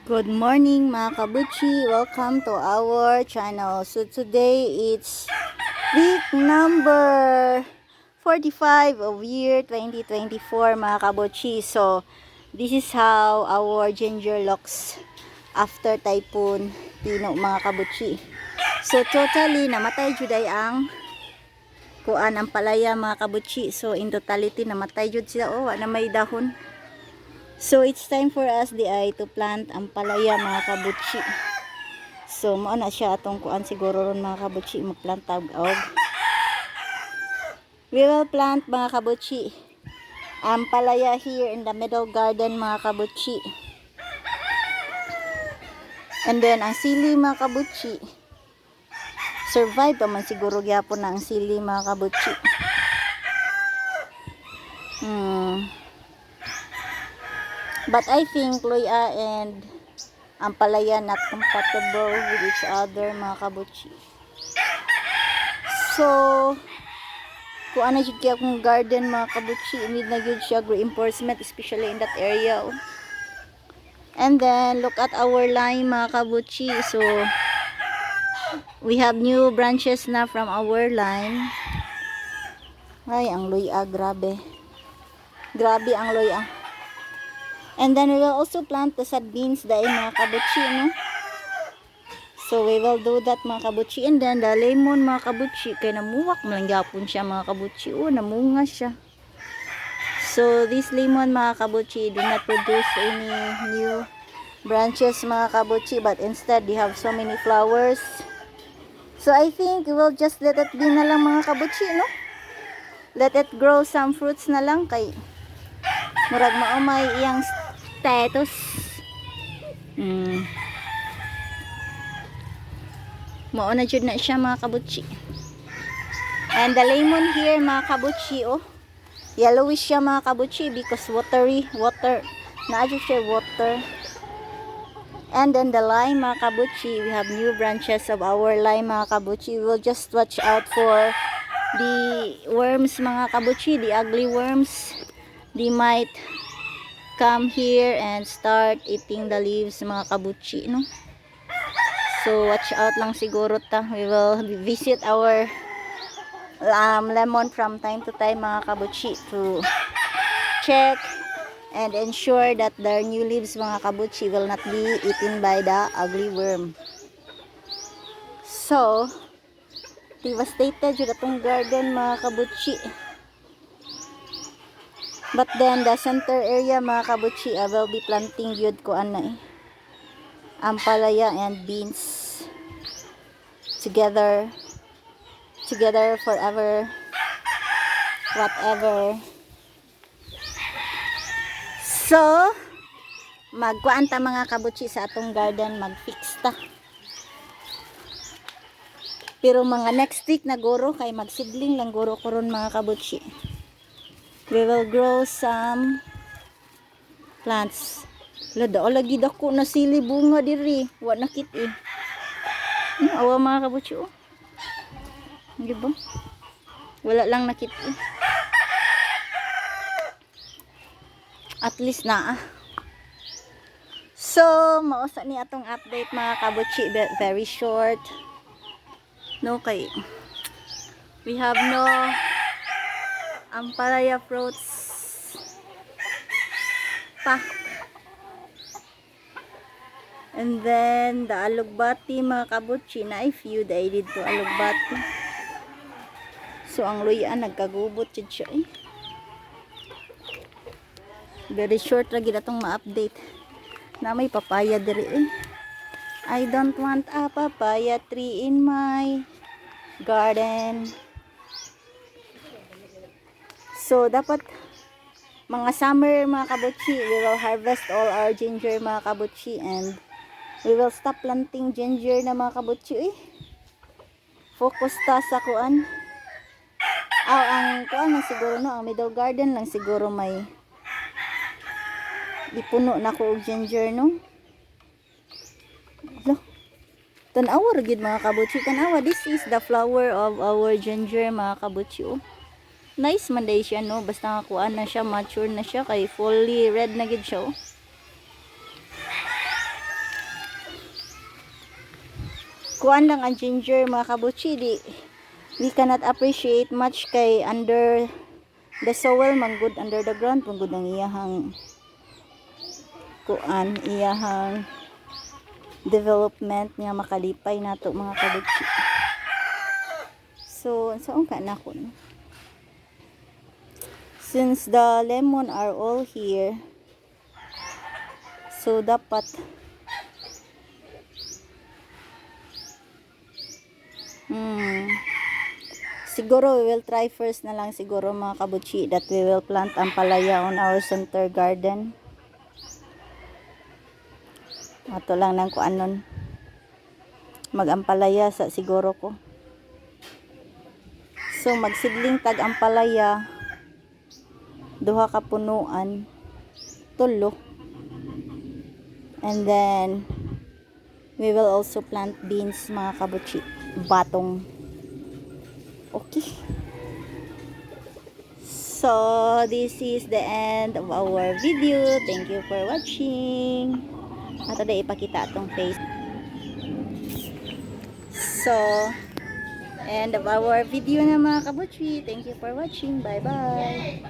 Good morning mga kabuchi, welcome to our channel. So today it's week number 45 of year 2024 mga kabuchi. So this is how our ginger looks after typhoon Tino mga kabuchi. So totally namatay juday ang kuan ang palaya mga kabuchi. So in totality namatay jud sila, na may dahon. So it's time for us to plant ang palaya mga kabutsi. So mao na siya atong kuan siguro ron mga kabutsi, magplant og. We will plant mga kabutsi ang palaya here in the middle garden mga kabutsi. And then ang sili mga kabutsi, survive pa man siguro gyapon na ang sili mga kabutsi. But I think Loya and Ampalaya not compatible with each other mga kabutsi. So, kung ano jud kaya akong garden mga kabutsi, need na yun siya reinforcement especially in that area. And then, look at our line mga kabutsi. So, we have new branches na from our line. Ay, ang Loya, grabe. Grabe ang Loya. And then we will also plant the sad beans dahil mga kabutsi, no? So we will do that mga kabutsi. And then the lemon mga kabutsi, kaya namuwak malanggapon siya mga kabutsi. Namunga siya. So this lemon mga kabutsi do not produce any new branches mga kabutsi, but instead they have so many flowers. So I think we will just let it be na lang mga kabutsi, no? Let it grow some fruits na lang kay murag maumay iyang status. Mauna jud na siya mga kabutsi. And the lemon here mga kabutsi, yellowish siya mga kabutsi because water na jud siya water. And then the lime mga kabutsi, we have new branches of our lime mga kabutsi. We will just watch out for the worms mga kabutsi, the ugly worms. They might come here and start eating the leaves mga kabutsi, no? So watch out lang siguro ta. We will visit our lemon from time to time mga kabutsi to check and ensure that their new leaves mga kabutsi will not be eaten by the ugly worm. So devastated jud atong garden mga kabutsi. But then the center area mga kabutsi, I will be planting yun ko ampalaya and beans together forever, whatever. So magkuan ta mga kabutsi sa atong garden, magfix ta. Pero mga next week na guro kay magsidling lang guro koron mga kabutsi. We will grow some plants. Lada lagi dako na sili bunga diri. Wa nakit awa mga kabutsi Di ba? Wala lang nakit At least na So, mausa ni atong update mga kabutsi, very short. No kay we have no ampalaya fruits pa. And then the alugbati mga kabutsi, na few day dito alugbati. So ang luya nagkagubot jud siya Very short lagi natong ma-update. Na may papaya diri I don't want a papaya tree in my garden. So, dapat mga summer mga kabutsi, we will harvest all our ginger mga kabutsi and we will stop planting ginger na mga kabutsi. Focus ta sa kuan. Ang kuan lang siguro ang middle garden lang siguro may ipuno na ko og ginger, no? Tanawa gid mga kabutsi, tanawa. This is the flower of our ginger mga kabutsi. Nice man day siya, no? Basta kuan na siya, mature na siya, kay fully red na gid siya. kuan lang ang ginger mga kabutsi, di we cannot appreciate much kay under the soil man good, under the ground pun good ang iyahang kuan, iyahang development nga makalipay nato mga kabutsi. So saan ka na ko no? Since the lemon are all here, so dapat siguro we will try first na lang siguro mga kabutsi that we will plant ampalaya on our center garden. Ato lang nang kuanon mag-ampalaya sa siguro ko. So magsidling tag ampalaya, duha ka punuan, tulo. And then we will also plant beans mga kabutsi, batong. Okay. So this is the end of our video. Thank you for watching. Ato na ipakita atong face. So end of our video na mga kabutsi. Thank you for watching. Bye bye.